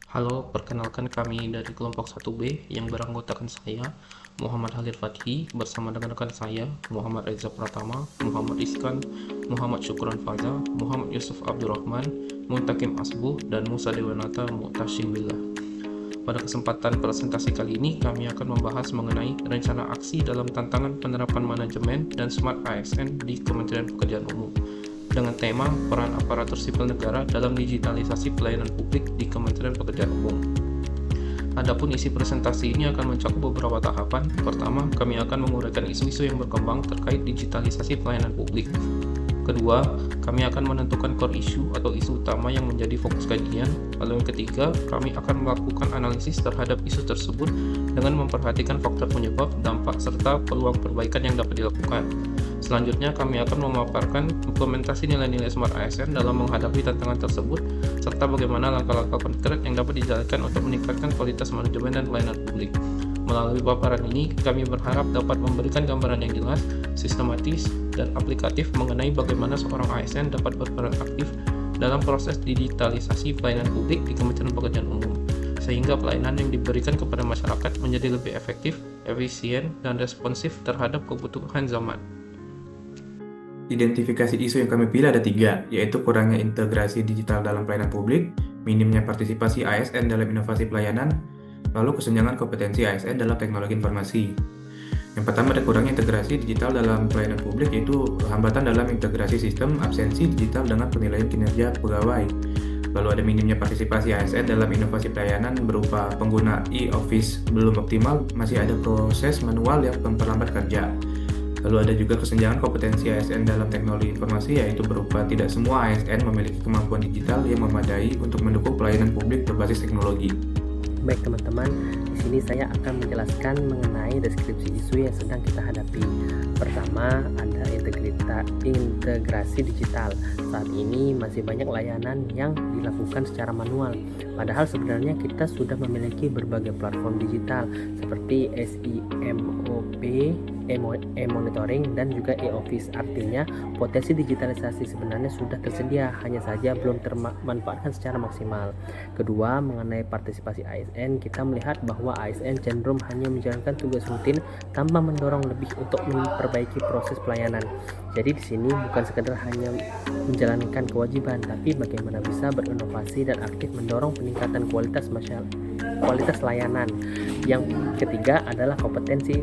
Halo, perkenalkan kami dari kelompok 1B yang beranggotakan saya, Muhammad Halil Fathi, bersama dengan rekan saya, Muhammad Reza Pratama, Muhammad Iskan, Muhammad Syukron Faza, Muhammad Yusuf Abdurrahman, Muntakim Asbuh, dan Musa Dewanata Mu'tasim Billah. Pada kesempatan presentasi kali ini, kami akan membahas mengenai rencana aksi dalam tantangan penerapan manajemen dan Smart ASN di Kementerian Pekerjaan Umum dengan tema peran aparatur sipil negara dalam digitalisasi pelayanan publik di Kementerian Pekerjaan Umum. Adapun isi presentasi ini akan mencakup beberapa tahapan. Pertama, kami akan menguraikan isu-isu yang berkembang terkait digitalisasi pelayanan publik. Kedua, kami akan menentukan core issue atau isu utama yang menjadi fokus kajian. Lalu yang ketiga, kami akan melakukan analisis terhadap isu tersebut dengan memperhatikan faktor penyebab, dampak, serta peluang perbaikan yang dapat dilakukan. Selanjutnya, kami akan memaparkan implementasi nilai-nilai Smart ASN dalam menghadapi tantangan tersebut, serta bagaimana langkah-langkah konkret yang dapat dijalankan untuk meningkatkan kualitas manajemen dan pelayanan publik. Melalui paparan ini, kami berharap dapat memberikan gambaran yang jelas, sistematis, dan aplikatif mengenai bagaimana seorang ASN dapat berperan aktif dalam proses digitalisasi pelayanan publik di Kementerian Pekerjaan Umum, sehingga pelayanan yang diberikan kepada masyarakat menjadi lebih efektif, efisien, dan responsif terhadap kebutuhan zaman. Identifikasi isu yang kami pilih ada 3, yaitu kurangnya integrasi digital dalam pelayanan publik, minimnya partisipasi ASN dalam inovasi pelayanan, lalu kesenjangan kompetensi ASN dalam teknologi informasi. Yang pertama ada kurangnya integrasi digital dalam pelayanan publik, yaitu hambatan dalam integrasi sistem absensi digital dengan penilaian kinerja pegawai. Lalu ada minimnya partisipasi ASN dalam inovasi pelayanan berupa pengguna e-office belum optimal, masih ada proses manual yang memperlambat kerja. Lalu ada juga kesenjangan kompetensi ASN dalam teknologi informasi, yaitu berupa tidak semua ASN memiliki kemampuan digital yang memadai untuk mendukung pelayanan publik berbasis teknologi. Baik teman-teman, di sini saya akan menjelaskan mengenai deskripsi isu yang sedang kita hadapi. Pertama, ada integrasi digital. Saat ini masih banyak layanan yang dilakukan secara manual. Padahal sebenarnya kita sudah memiliki berbagai platform digital seperti SIMOP, e-monitoring, dan juga e-office. Artinya, potensi digitalisasi sebenarnya sudah tersedia, hanya saja belum termanfaatkan secara maksimal. Kedua, mengenai partisipasi ASN, kita melihat bahwa ASN cenderung hanya menjalankan tugas rutin tanpa mendorong lebih untuk memperbaiki proses pelayanan. Jadi di sini bukan sekedar hanya menjalankan kewajiban, tapi bagaimana bisa berinovasi dan aktif mendorong peningkatan kualitas layanan. Yang ketiga adalah kompetensi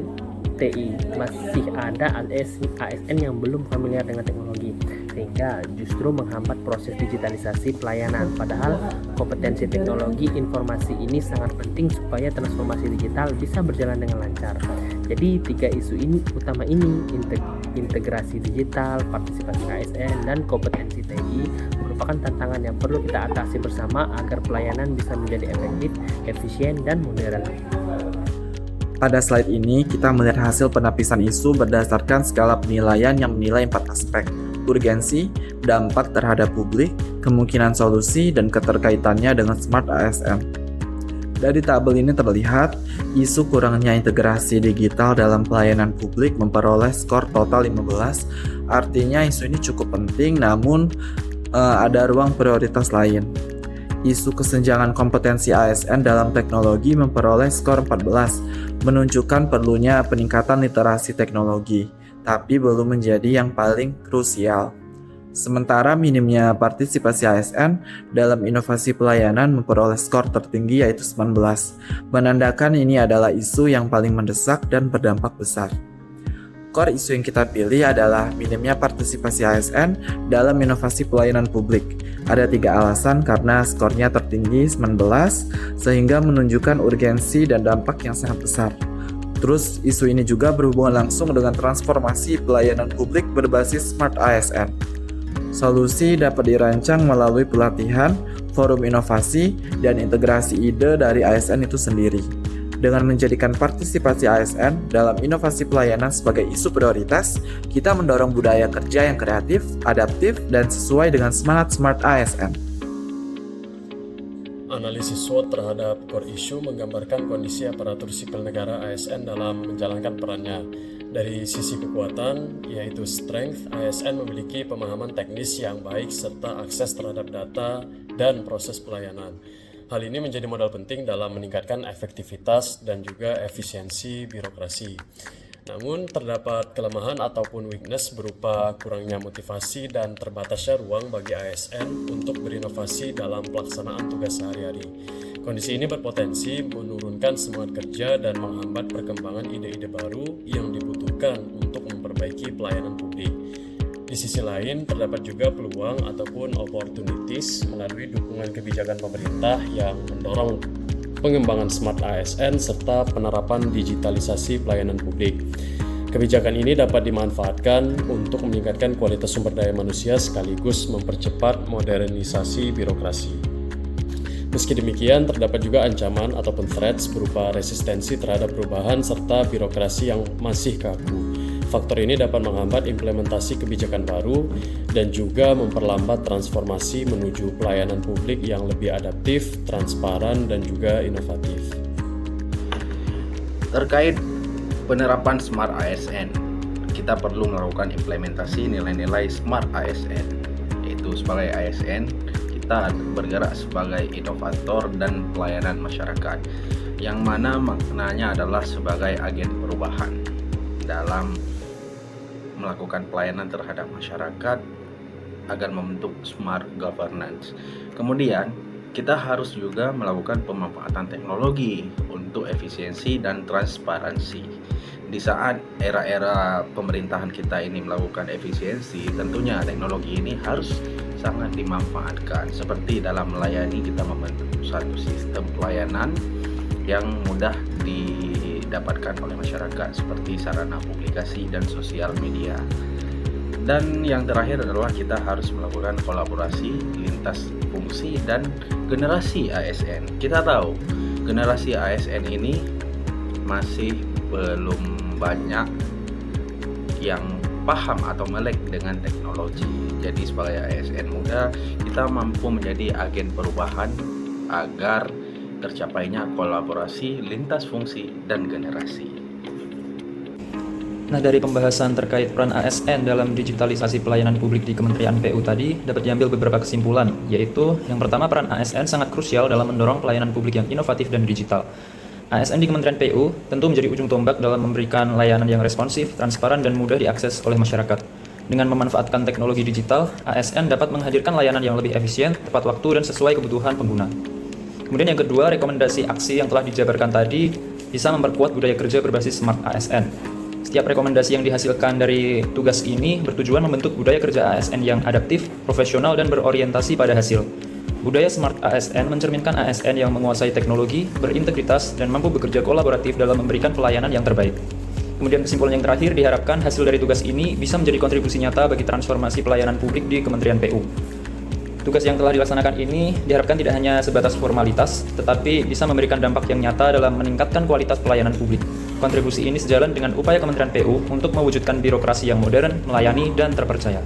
TI. Masih ada ASN yang belum familiar dengan teknologi, sehingga justru menghambat proses digitalisasi pelayanan. Padahal kompetensi teknologi informasi ini sangat penting supaya transformasi digital bisa berjalan dengan lancar. Jadi 3 isu utama ini, integrasi digital, partisipasi ASN, dan kompetensi TI, merupakan tantangan yang perlu kita atasi bersama agar pelayanan bisa menjadi efektif, efisien, dan modern. Pada slide ini, kita melihat hasil penapisan isu berdasarkan skala penilaian yang menilai 4 aspek: urgensi, dampak terhadap publik, kemungkinan solusi, dan keterkaitannya dengan Smart ASN. Dari tabel ini terlihat, isu kurangnya integrasi digital dalam pelayanan publik memperoleh skor total 15, artinya isu ini cukup penting, namun ada ruang prioritas lain. Isu kesenjangan kompetensi ASN dalam teknologi memperoleh skor 14, menunjukkan perlunya peningkatan literasi teknologi, tapi belum menjadi yang paling krusial. Sementara minimnya partisipasi ASN dalam inovasi pelayanan memperoleh skor tertinggi yaitu 19, menandakan ini adalah isu yang paling mendesak dan berdampak besar. Core isu yang kita pilih adalah minimnya partisipasi ASN dalam inovasi pelayanan publik. Ada 3 alasan karena skornya tertinggi 19, sehingga menunjukkan urgensi dan dampak yang sangat besar. Terus isu ini juga berhubungan langsung dengan transformasi pelayanan publik berbasis Smart ASN. Solusi dapat dirancang melalui pelatihan, forum inovasi, dan integrasi ide dari ASN itu sendiri. Dengan menjadikan partisipasi ASN dalam inovasi pelayanan sebagai isu prioritas, kita mendorong budaya kerja yang kreatif, adaptif, dan sesuai dengan semangat Smart ASN. Analisis SWOT terhadap core issue menggambarkan kondisi aparatur sipil negara ASN dalam menjalankan perannya. Dari sisi kekuatan, yaitu strength, ASN memiliki pemahaman teknis yang baik serta akses terhadap data dan proses pelayanan. Hal ini menjadi modal penting dalam meningkatkan efektivitas dan juga efisiensi birokrasi. Namun, terdapat kelemahan ataupun weakness berupa kurangnya motivasi dan terbatasnya ruang bagi ASN untuk berinovasi dalam pelaksanaan tugas sehari-hari. Kondisi ini berpotensi menurunkan semangat kerja dan menghambat perkembangan ide-ide baru yang dibutuhkan untuk memperbaiki pelayanan publik. Di sisi lain, terdapat juga peluang ataupun opportunities melalui dukungan kebijakan pemerintah yang mendorong pengembangan smart ASN serta penerapan digitalisasi pelayanan publik. Kebijakan ini dapat dimanfaatkan untuk meningkatkan kualitas sumber daya manusia sekaligus mempercepat modernisasi birokrasi. Meski demikian, terdapat juga ancaman ataupun threats berupa resistensi terhadap perubahan serta birokrasi yang masih kaku. Faktor ini dapat menghambat implementasi kebijakan baru dan juga memperlambat transformasi menuju pelayanan publik yang lebih adaptif, transparan, dan juga inovatif. Terkait penerapan Smart ASN, kita perlu melakukan implementasi nilai-nilai Smart ASN, yaitu sebagai ASN, kita bergerak sebagai inovator dan pelayanan masyarakat, yang mana maknanya adalah sebagai agen perubahan dalam melakukan pelayanan terhadap masyarakat agar membentuk smart governance. Kemudian, kita harus juga melakukan pemanfaatan teknologi untuk efisiensi dan transparansi. Di saat era-era pemerintahan kita ini melakukan efisiensi, tentunya teknologi ini harus sangat dimanfaatkan. Seperti dalam melayani, kita membentuk satu sistem pelayanan yang mudah didapatkan oleh masyarakat seperti sarana publikasi dan sosial media. Dan yang terakhir adalah kita harus melakukan kolaborasi lintas fungsi dan generasi ASN. Kita tahu generasi ASN ini masih belum banyak yang paham atau melek dengan teknologi. Jadi sebagai ASN muda, kita mampu menjadi agen perubahan agar tercapainya kolaborasi lintas fungsi dan generasi. Nah, dari pembahasan terkait peran ASN dalam digitalisasi pelayanan publik di Kementerian PU tadi dapat diambil beberapa kesimpulan, yaitu yang pertama, peran ASN sangat krusial dalam mendorong pelayanan publik yang inovatif dan digital. ASN di Kementerian PU tentu menjadi ujung tombak dalam memberikan layanan yang responsif, transparan, dan mudah diakses oleh masyarakat. Dengan memanfaatkan teknologi digital, ASN dapat menghadirkan layanan yang lebih efisien, tepat waktu, dan sesuai kebutuhan pengguna. Kemudian yang kedua, rekomendasi aksi yang telah dijabarkan tadi bisa memperkuat budaya kerja berbasis Smart ASN. Setiap rekomendasi yang dihasilkan dari tugas ini bertujuan membentuk budaya kerja ASN yang adaptif, profesional, dan berorientasi pada hasil. Budaya Smart ASN mencerminkan ASN yang menguasai teknologi, berintegritas, dan mampu bekerja kolaboratif dalam memberikan pelayanan yang terbaik. Kemudian kesimpulan yang terakhir, diharapkan hasil dari tugas ini bisa menjadi kontribusi nyata bagi transformasi pelayanan publik di Kementerian PU. Tugas yang telah dilaksanakan ini diharapkan tidak hanya sebatas formalitas, tetapi bisa memberikan dampak yang nyata dalam meningkatkan kualitas pelayanan publik. Kontribusi ini sejalan dengan upaya Kementerian PU untuk mewujudkan birokrasi yang modern, melayani, dan terpercaya.